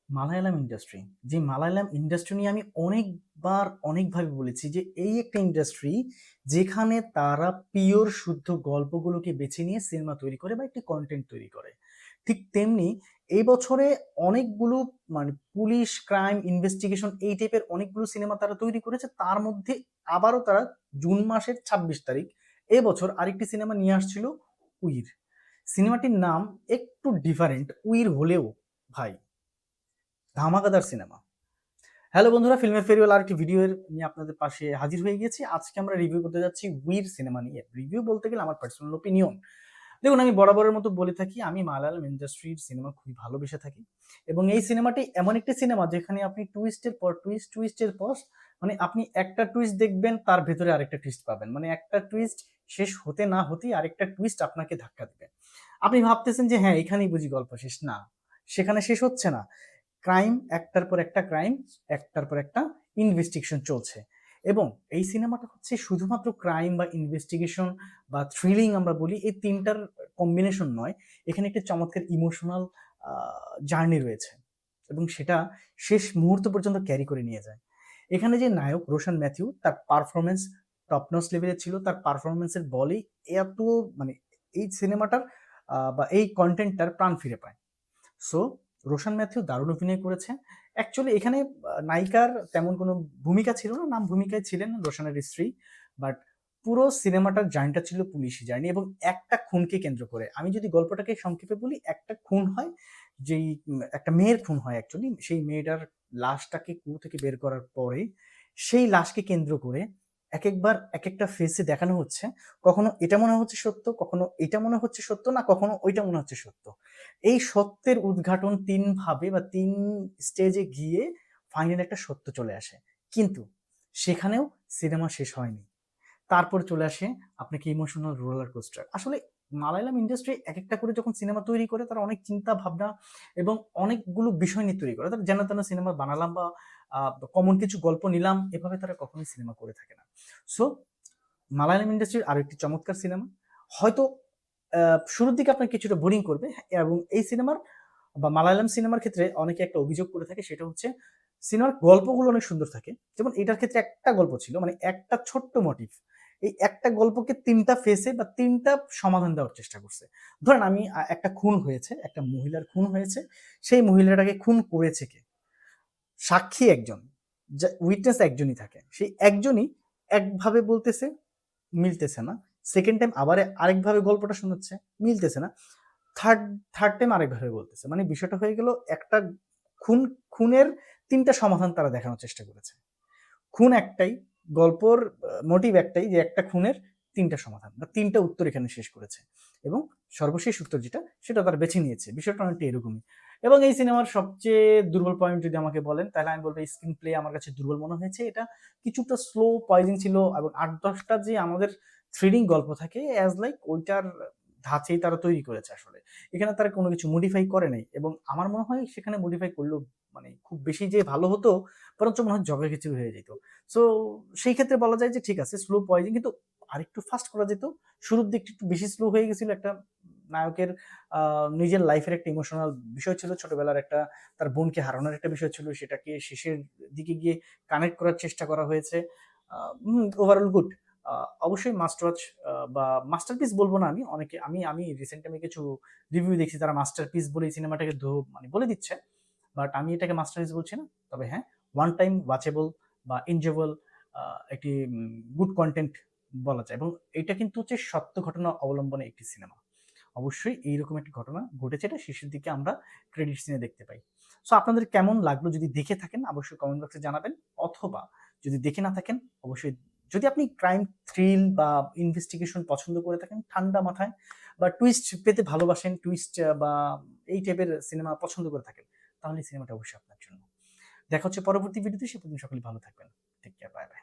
Malayalam industry, যে Malayalam industry নিয়ে আমি অনেকবার অনেকভাবে বলেছি যে এই একটা ইন্ডাস্ট্রি যেখানে তারা পিওর শুদ্ধ গল্পগুলোকে বেছে নিয়ে সিনেমা তৈরি করে বা একটি কন্টেন্ট তৈরি করে। ঠিক তেমনি এই বছরে অনেকগুলো মানে পুলিশ ক্রাইম ইনভেস্টিগেশন এই টাইপের অনেকগুলো সিনেমা তারা তৈরি করেছে। তার মধ্যে আবারও তারা জুন মাসের ২৬ তারিখ এবছর আরেকটি সিনেমা নিয়ে আসছিল, উইর। সিনেমাটির নাম একটু ডিফারেন্ট উইর হলেও ভাই ধামাকাদার সিনেমা। হ্যালো বন্ধুরা, ফিল্মের ফেরিওয়াল আরেকটি ভিডিও নিয়ে আপনাদের পাশে হাজির হয়ে গেছি। আজকে আমরা রিভিউ করতে যাচ্ছি উইর সিনেমা নিয়ে। রিভিউ বলতে গেলে আমার পার্সোনাল ওপিনিয়ন। দেখুন, আমি বরাবরের মতো বলে থাকি আমি মালায়ালাম ইন্ডাস্ট্রির সিনেমা খুবই ভালোবেসে থাকি, এবং এই সিনেমাটি এমন একটি সিনেমা যেখানে আপনি টুইস্টের পর টুইস্ট, টুইস্টের পর মানে আপনি একটা টুইস্ট দেখবেন তার ভেতরে আরেকটা টুইস্ট পাবেন, মানে একটা টুইস্ট শেষ হতে না হতেই আরেকটা টুইস্ট আপনাকে ধাক্কা দেবে। আপনি ভাবতেছেন যে হ্যাঁ এখানেই বুঝি গল্প শেষ, না, সেখানে শেষ হচ্ছে না। ক্রাইম একটার পর একটা ক্রাইম, একটার পর একটা ইনভেস্টিগেশন চলছে। এবং এই সিনেমাটা হচ্ছে শুধুমাত্র ক্রাইম বা ইনভেস্টিগেশন বা থ্রিলিং আমরা বলি, এই তিনটার কম্বিনেশন নয়। এখানে একটি চমৎকার ইমোশনাল জার্নি রয়েছে, এবং সেটা শেষ মুহূর্ত পর্যন্ত ক্যারি করে নিয়ে যায়। এখানে যে নায়ক রোশন ম্যাথিউ, তার পারফরমেন্স টপনস লেভেলের ছিল। তার পারফরমেন্সের বলেই এত মানে এই সিনেমাটার বা এই কন্টেন্টটার প্রাণ ফিরে পায়। সো রোশন ম্যাথিউ দারুণ অভিনয় করেছে। অ্যাকচুয়ালি এখানে নায়িকার তেমন কোনো ভূমিকা ছিল না, নাম ভূমিকায় ছিলেন রোশনের স্ত্রী। বাট পুরো সিনেমাটার জার্নিটা ছিল পুলিশি জার্নি, এবং একটা খুনকে কেন্দ্র করে। আমি যদি গল্পটাকে সংক্ষেপে বলি, একটা খুন হয়, যেই একটা মেয়ের খুন হয় অ্যাকচুয়ালি। সেই মেয়েটার লাশটাকে কুয়ো থেকে বের করার পরে সেই লাশকে কেন্দ্র করে একেকবার এক একটা ফেসে দেখানো হচ্ছে। কখনো এটা মনে হচ্ছে সত্য, কখনো এটা মনে হচ্ছে সত্য না, কখনো ওইটা মনে হচ্ছে সত্য। এই সত্যের উদ্ঘাটন ৩ ভাবে বা ৩ স্টেজে গিয়ে ফাইনাল একটা সত্য চলে আসে। কিন্তু সেখানেও সিনেমা শেষ হয়নি। তারপর চলে আসে আপনাকে ইমোশনাল রোলার কোস্টার। আসলে মালায়ালাম ইন্ডাস্ট্রি একেকটা করে যখন সিনেমা তৈরি করে তারা অনেক চিন্তা ভাবনা এবং অনেকগুলো বিষয় নিয়ে তৈরি করে। তারা যেন তেন সিনেমা বানালাম বা কমন কিছু গল্প নিলাম, এভাবে তারা কখনোই সিনেমা করে থাকে না। সো মালায়ালাম ইন্ডাস্ট্রির আরো একটি চমৎকার সিনেমা। হয়তো শুরুর দিকে আপনার কিছুটা বোরিং করবে, এবং এই সিনেমার বা মালায়ালাম সিনেমার ক্ষেত্রে অনেকে একটা অভিযোগ করে থাকে, সেটা হচ্ছে সিনেমার গল্পগুলো অনেক সুন্দর থাকে। যেমন এটার ক্ষেত্রে একটা গল্প ছিল, মানে একটা ছোট্ট মোটিভ। এই একটা গল্পকে ৩টা ফেসে বা ৩টা সমাধান দেওয়ার চেষ্টা করছে। ধরেন আমি একটা খুন হয়েছে, একটা মহিলার খুন হয়েছে। সেই মহিলাটাকে খুন করেছে কে? সাক্ষী একজন, উইটনেস একজনই থাকে। সেই একজনই একভাবে বলতেছে, মিলতেছে না। সেকেন্ড টাইম আবার আরেকভাবে গল্পটা শোনাচ্ছে, মিলতেছে না। থার্ড থার্ড টাইম আরেকভাবে বলতেছে। মানে বিষয়টা হয়ে গেল একটা খুন, খুনের ৩টা সমাধান তারা দেখানোর চেষ্টা করেছে। খুন একটাই, গল্পর মোটিভ একটাই, যে একটা খুনের ৩টা সমাধান বা ৩টা উত্তর এখানে শেষ করেছে, এবং সর্বশেষ উত্তর যেটা সেটা তারা বেছে নিয়েছে। বিষয়টা অনেকটা এরকমই। এবং এই সিনেমার সবচেয়ে দুর্বল পয়েন্ট যদি আমাকে বলেন, তাহলে আমি বলবো স্ক্রিন প্লে আমার কাছে দুর্বল মনে হয়েছে। এটা কিছুটা স্লো পয়জিং ছিল, এবং ৮-১০টা যে আমাদের থ্রিলিং গল্প থাকে অ্যাজ লাইক ওইটার ধাঁচেই তারা তৈরি করেছে আসলে। এখানে তারা কোনো কিছু মডিফাই করে নাই, এবং আমার মনে হয় সেখানে মডিফাই করলেও মানে খুব বেশি যে ভালো হতো, বরঞ্চ মনে হয় জগাখিচুড়ি হয়ে যেত। সো সেই ক্ষেত্রে বলা যায় যে ঠিক আছে, স্লো পয়জিং, কিন্তু আরেকটু ফাস্ট করা যেত। শুরুর দিকটা একটু বেশি স্লো হয়ে গেছিল। একটা নায়কের নিজের লাইফের একটা ইমোশনাল বিষয় ছিল, ছোটবেলার একটা তার বোনকে হারানোর একটা বিষয় ছিল, সেটাকে শেষের দিকে গিয়ে কানেক্ট করার চেষ্টা করা হয়েছে। Overall good. অবশ্যই মাস্ট ওয়াচ বা মাস্টারপিস বলবো না আমি। অনেকে আমি রিসেন্ট আমি কিছু রিভিউ দেখছি, তারা মাস্টারপিস বলে এই সিনেমাটাকে মানে বলে দিচ্ছে। বাট আমি এটাকে মাস্টারপিস বলছি না। তবে হ্যাঁ, ওয়ান টাইম ওয়াচেবল বা এনজয়েবল একটি গুড কন্টেন্ট বলা যায়। এবং এটা কিন্তু হচ্ছে সত্য ঘটনা অবলম্বনে একটি সিনেমা। অবশ্যই এইরকম একটি ঘটনা ঘটেছে, এটা শেষের দিকে আমরা ক্রেডিট সিনে দেখতে পাই। সো আপনাদের কেমন লাগলো যদি দেখে থাকেন অবশ্যই কমেন্ট বক্সে জানাবেন, অথবা যদি দেখে না থাকেন অবশ্যই, যদি আপনি ক্রাইম থ্রিল বা ইনভেস্টিগেশন পছন্দ করে থাকেন ঠান্ডা মাথায়, বা টুইস্ট পেতে ভালোবাসেন, টুইস্ট বা এই টাইপের সিনেমা পছন্দ করে থাকেন, তাহলে সিনেমাটা অবশ্যই আপনার জন্য। দেখা হচ্ছে পরবর্তী ভিডিওতে। সে পর্যন্ত সকলে ভালো থাকবেন। Take care, bye by.